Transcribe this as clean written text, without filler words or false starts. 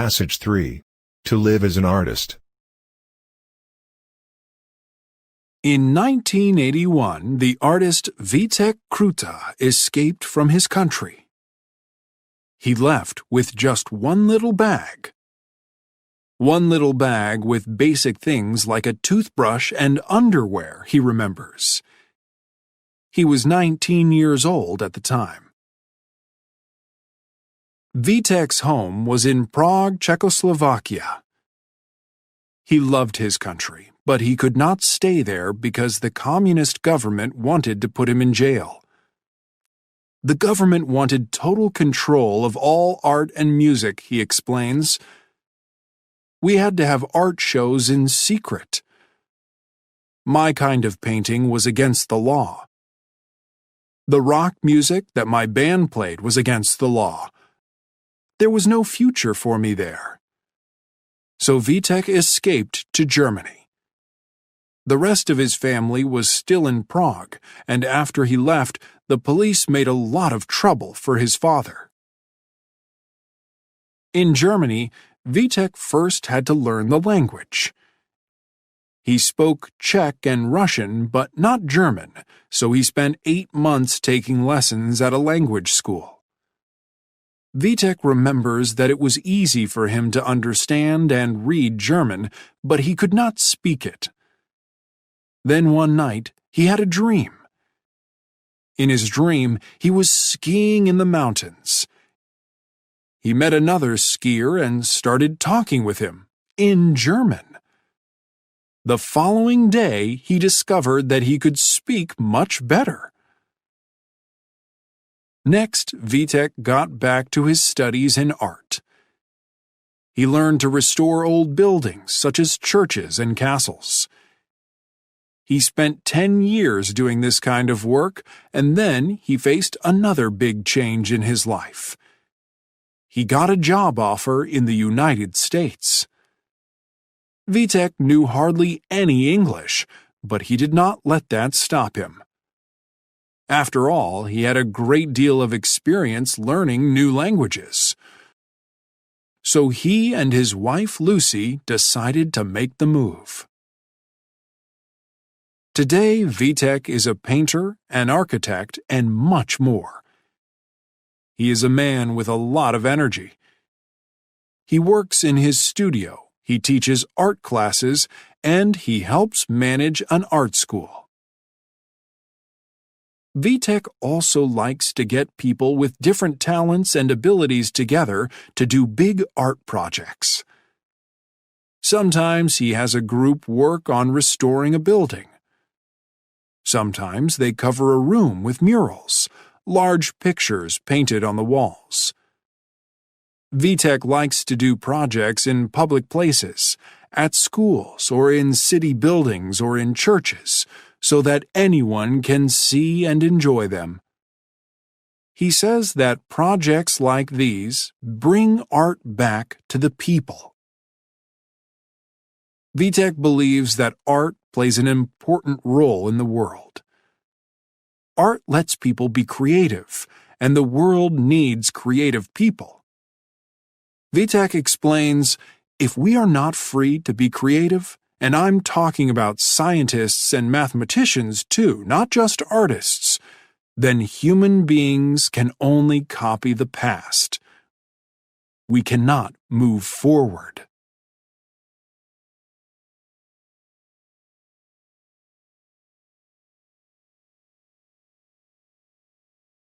Passage 3. To live as an artist. In 1981, the artist Vitek Kruta escaped from his country. He left with just one little bag. One little bag with basic things like a toothbrush and underwear, he remembers. He was 19 years old at the time. Vitek's home was in Prague, Czechoslovakia. He loved his country, but he could not stay there because the communist government wanted to put him in jail. The government wanted total control of all art and music, he explains. We had to have art shows in secret. My kind of painting was against the law. The rock music that my band played was against the law. There was no future for me there. So Vitek escaped to Germany. The rest of his family was still in Prague, and after he left, the police made a lot of trouble for his father. In Germany, Vitek first had to learn the language. He spoke Czech and Russian, but not German, so he spent 8 months taking lessons at a language school. Vitek remembers that it was easy for him to understand and read German, but he could not speak it. Then one night, he had a dream. In his dream, he was skiing in the mountains. He met another skier and started talking with him, in German. The following day, he discovered that he could speak much better. Next, Vitek got back to his studies in art. He learned to restore old buildings, such as churches and castles. He spent 10 years doing this kind of work, and then he faced another big change in his life. He got a job offer in the United States. Vitek knew hardly any English, but he did not let that stop him. After all, he had a great deal of experience learning new languages. So he and his wife Lucy decided to make the move. Today, Vitek is a painter, an architect, and much more. He is a man with a lot of energy. He works in his studio, he teaches art classes, and he helps manage an art school. Vitek also likes to get people with different talents and abilities together to do big art projects. Sometimes he has a group work on restoring a building. Sometimes they cover a room with murals, large pictures painted on the walls. Vitek likes to do projects in public places, at schools or in city buildings or in churches, so that anyone can see and enjoy them. He says that projects like these bring art back to the people. Vitek believes that art plays an important role in the world. Art lets people be creative, and the world needs creative people. Vitek explains, if we are not free to be creative, and I'm talking about scientists and mathematicians too, not just artists, then human beings can only copy the past. We cannot move forward.